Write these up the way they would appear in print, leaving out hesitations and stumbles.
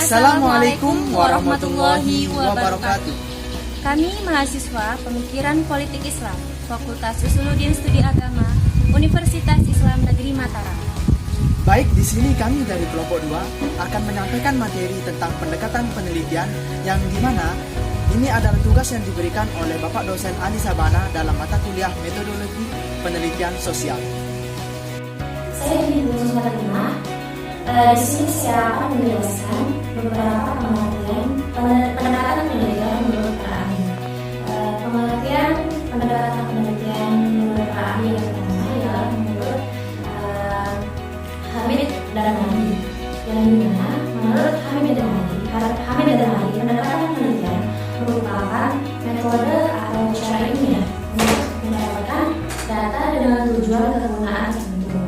Assalamualaikum warahmatullahi wabarakatuh. Kami mahasiswa Pemikiran Politik Islam, Fakultas Usuluddin Studi Agama, Universitas Islam Negeri Mataram. Baik, di sini kami dari kelompok 2 akan menyampaikan materi tentang pendekatan penelitian yang dimana ini adalah tugas yang diberikan oleh Bapak dosen Ali Sabana dalam mata kuliah Metodologi Penelitian Sosial. Saya di jurusan 5. Di sini saya akan menjelaskan beberapa pengertian pendekatan penelitian menurut para ahli. Pendekatan penelitian menurut para ahli yang pertama ialah menurut Hamid dan Mahdi. Yang dimana menurut Hamid dan Mahdi, pendekatan penelitian merupakan metode atau cara ilmiah untuk mendapatkan data dengan tujuan kegunaan tertentu.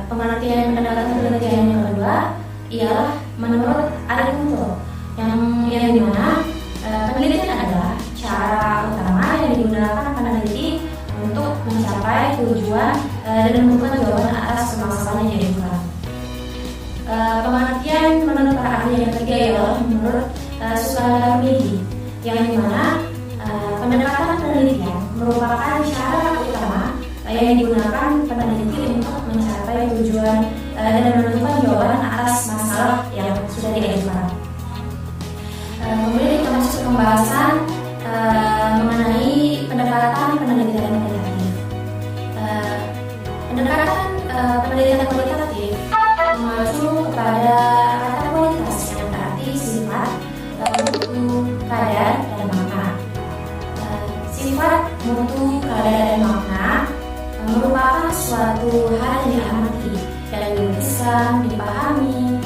Pengertian pendekatan penelitian yang kedua ialah menurut Aristotle yang dimana penelitian adalah cara utama yang digunakan peneliti untuk mencapai tujuan dan menemukan jawaban atas permasalahan yang dibutuhkan. Pengertian menurut para ahli yang ketiga ialah menurut Sukadarmidi yang dimana pendekatan penelitian merupakan cara utama yang digunakan peneliti untuk mencapai tujuan dan menentukan jawaban atas masalah yang sudah diajukan. Kemudian kita masuk ke pembahasan mengenai pendekatan penelitian kualitatif. Pendekatan penelitian kualitatif mengacu kepada kata kualitas yang berarti sifat, mutu, kadar, dan makna. Sifat, mutu, kadar, dan makna merupakan suatu hal yang diamati, yang dilukiskan, dipahami,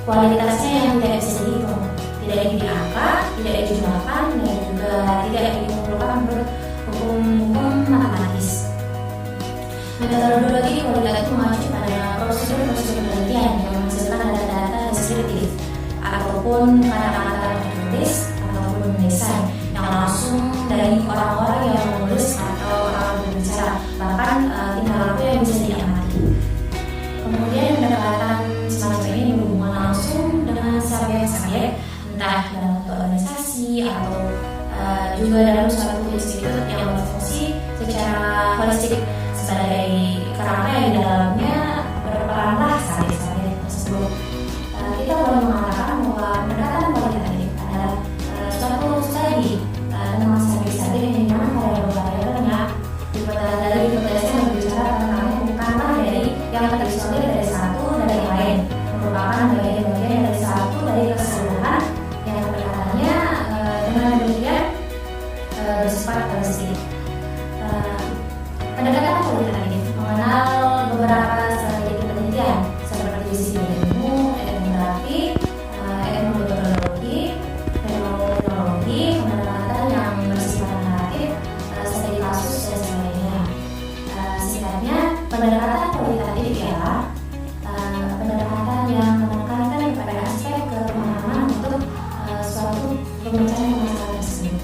kualitasnya yang tidak bisa dihitung, tidak diangkat, tidak dijumlahkan, dan juga tidak diperlukan menurut hukum matematis. Metodologi kualitatif mengacu pada prosedur penelitian yang menghasilkan data-data deskriptif ataupun kata-kata tertulis ataupun penulisan yang langsung dari orang-orang yang menulis atau orang berbicara, bahkan tingkah laku yang bisa diamati. Kemudian pendekatan semacam ini berhubungan langsung dengan subjek-subjek, entah dalam organisasi atau juga dalam suatu institut yang berfungsi secara holistik sebagai kerangka yang di dalamnya berperanlah subjek-subjek tersebut. Kita boleh mengatakan bahwa pendekatan kualitatif adalah suatu studi tentang subjek-subjek yang dimana variabel-variabelnya dari hipotesa yang berbicara tentang bukanlah dari yang terisolir dari satu dari yang lain, merupakan bagian-bagian dari satu dari keseluruhan yang pendekatannya dengan demikian bersifat holistik. Pendekatan kualitatif mengenal beberapa strategi penelitian seperti disiplin ilmu, etnografi, etnometodologi, fenomenologi, pendekatan yang bersifat naratif, studi kasus dan sebagainya. Singkatnya, pendekatan kualitatif ialah pendekatan yang menekankan kepada aspek kepemahaman untuk suatu pemecahan masalah tersebut.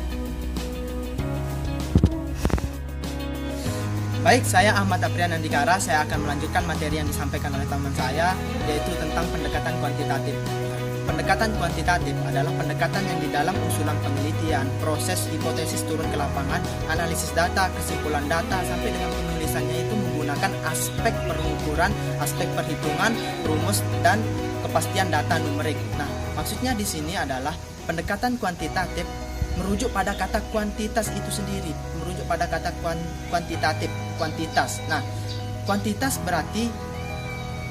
Baik, saya Ahmad Aprian Andikara. Saya akan melanjutkan materi yang disampaikan oleh teman saya, yaitu tentang pendekatan kuantitatif. Pendekatan kuantitatif adalah pendekatan yang di dalam usulan penelitian, proses hipotesis turun ke lapangan, analisis data, kesimpulan data, sampai dengan penulisannya itu menggunakan aspek pengukuran, aspek perhitungan, rumus, dan kepastian data numerik. Nah, maksudnya di sini adalah pendekatan kuantitatif merujuk pada kata kuantitas itu sendiri, merujuk pada kata kuantitatif, kuantitas. Nah, kuantitas berarti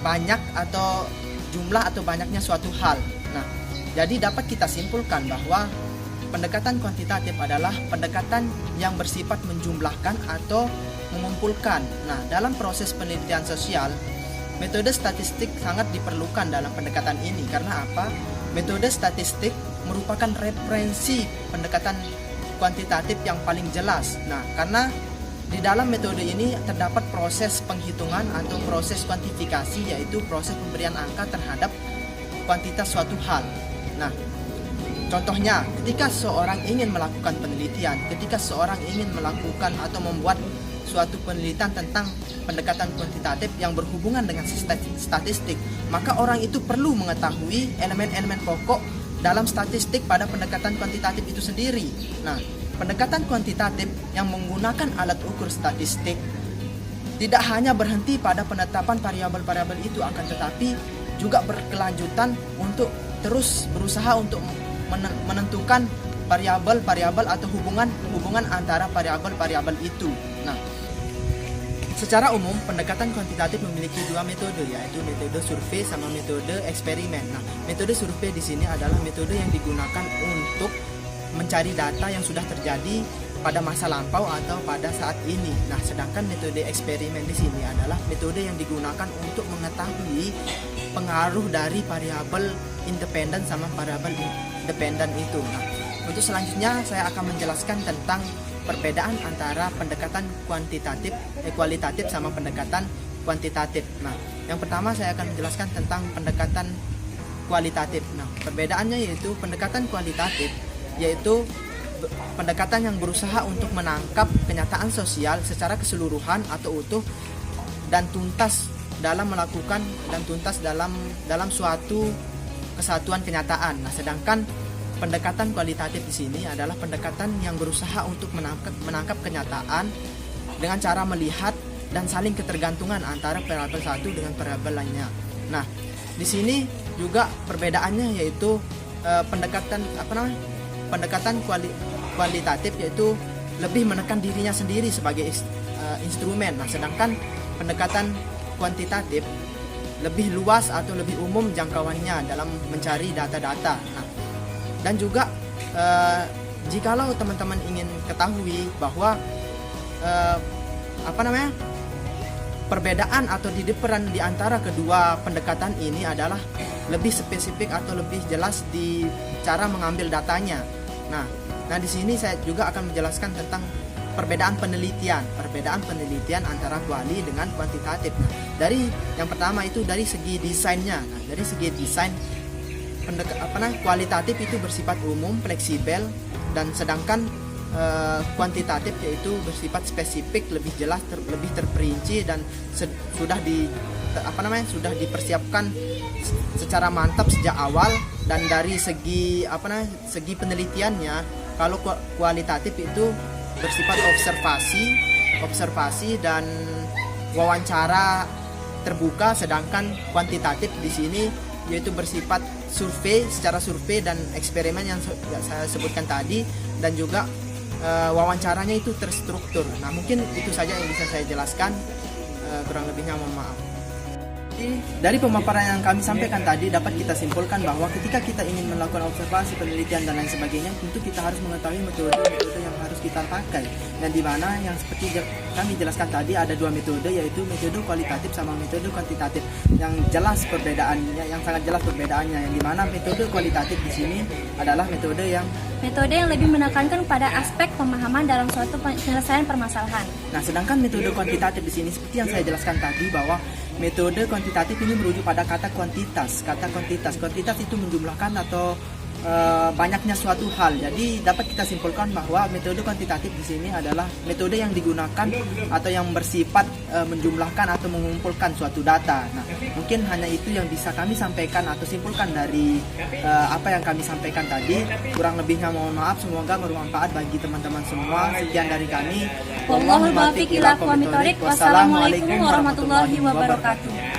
banyak atau jumlah atau banyaknya suatu hal. Nah, jadi dapat kita simpulkan bahwa pendekatan kuantitatif adalah pendekatan yang bersifat menjumlahkan atau mengumpulkan. Nah, dalam proses penelitian sosial, metode statistik sangat diperlukan dalam pendekatan ini. Karena apa? Metode statistik merupakan referensi pendekatan kuantitatif yang paling jelas. Nah, karena di dalam metode ini terdapat proses penghitungan atau proses kuantifikasi, yaitu proses pemberian angka terhadap kuantitas suatu hal. Nah, contohnya ketika seorang ingin melakukan penelitian, ketika seorang ingin melakukan atau membuat suatu penelitian tentang pendekatan kuantitatif yang berhubungan dengan statistik, maka orang itu perlu mengetahui elemen-elemen pokok dalam statistik pada pendekatan kuantitatif itu sendiri. Nah, pendekatan kuantitatif yang menggunakan alat ukur statistik tidak hanya berhenti pada penetapan variabel-variabel itu, akan tetapi juga berkelanjutan untuk terus berusaha untuk menentukan variabel-variabel atau hubungan antara variabel-variabel itu. Nah, secara umum pendekatan kuantitatif memiliki dua metode, yaitu metode survei sama metode eksperimen. Nah, metode survei di sini adalah metode yang digunakan untuk mencari data yang sudah terjadi pada masa lampau atau pada saat ini. Nah, sedangkan metode eksperimen di sini adalah metode yang digunakan untuk mengetahui pengaruh dari variabel independen sama variabel dependen itu. Nah, untuk selanjutnya saya akan menjelaskan tentang perbedaan antara pendekatan kualitatif sama pendekatan kuantitatif. Nah, yang pertama saya akan menjelaskan tentang pendekatan kualitatif. Nah, perbedaannya yaitu pendekatan kualitatif yaitu pendekatan yang berusaha untuk menangkap kenyataan sosial secara keseluruhan atau utuh dan tuntas dalam suatu kesatuan kenyataan. Nah, sedangkan pendekatan kualitatif di sini adalah pendekatan yang berusaha untuk menangkap kenyataan dengan cara melihat dan saling ketergantungan antara variabel satu dengan variabel lainnya. Nah, di sini juga perbedaannya yaitu pendekatan kualitatif yaitu lebih menekan dirinya sendiri sebagai instrumen. Nah, sedangkan pendekatan kuantitatif lebih luas atau lebih umum jangkauannya dalam mencari data-data. Nah, dan juga jikalau teman-teman ingin ketahui bahwa perbedaan atau peran di antara kedua pendekatan ini adalah lebih spesifik atau lebih jelas di cara mengambil datanya. Nah, di sini saya juga akan menjelaskan tentang perbedaan penelitian antara kuali dengan kuantitatif. Nah, dari yang pertama itu dari segi desainnya. Nah, dari segi desain kualitatif itu bersifat umum, fleksibel, dan sedangkan kuantitatif yaitu bersifat spesifik, lebih jelas, lebih terperinci dan sudah dipersiapkan secara mantap sejak awal. Dan dari segi penelitiannya, kalau kualitatif itu bersifat observasi dan wawancara terbuka, sedangkan kuantitatif di sini yaitu bersifat secara survei dan eksperimen yang saya sebutkan tadi, dan juga wawancaranya itu terstruktur. Nah, mungkin itu saja yang bisa saya jelaskan, kurang lebihnya mohon maaf. Dari pemaparan yang kami sampaikan tadi dapat kita simpulkan bahwa ketika kita ingin melakukan observasi, penelitian dan lain sebagainya, tentu kita harus mengetahui metode yang harus kita pakai, dan di mana yang seperti kami jelaskan tadi ada dua metode, yaitu metode kualitatif sama metode kuantitatif yang jelas perbedaannya, yang sangat jelas perbedaannya, yang di mana metode kualitatif di sini adalah metode yang lebih menekankan pada aspek pemahaman dalam suatu penyelesaian permasalahan. Nah, sedangkan metode kuantitatif di sini seperti yang saya jelaskan tadi bahwa metode kuantitatif ini merujuk pada kata kuantitas. Kuantitas itu menjumlahkan atau banyaknya suatu hal. Jadi dapat kita simpulkan bahwa metode kuantitatif di sini adalah metode yang digunakan atau yang bersifat menjumlahkan atau mengumpulkan suatu data. Nah, mungkin hanya itu yang bisa kami sampaikan atau simpulkan dari apa yang kami sampaikan tadi. Kurang lebihnya mohon maaf, semoga bermanfaat bagi teman-teman semua. Sekian dari kami. Wallahul muwaffiq ila aqwamit thoriq. Wassalamualaikum warahmatullahi wabarakatuh.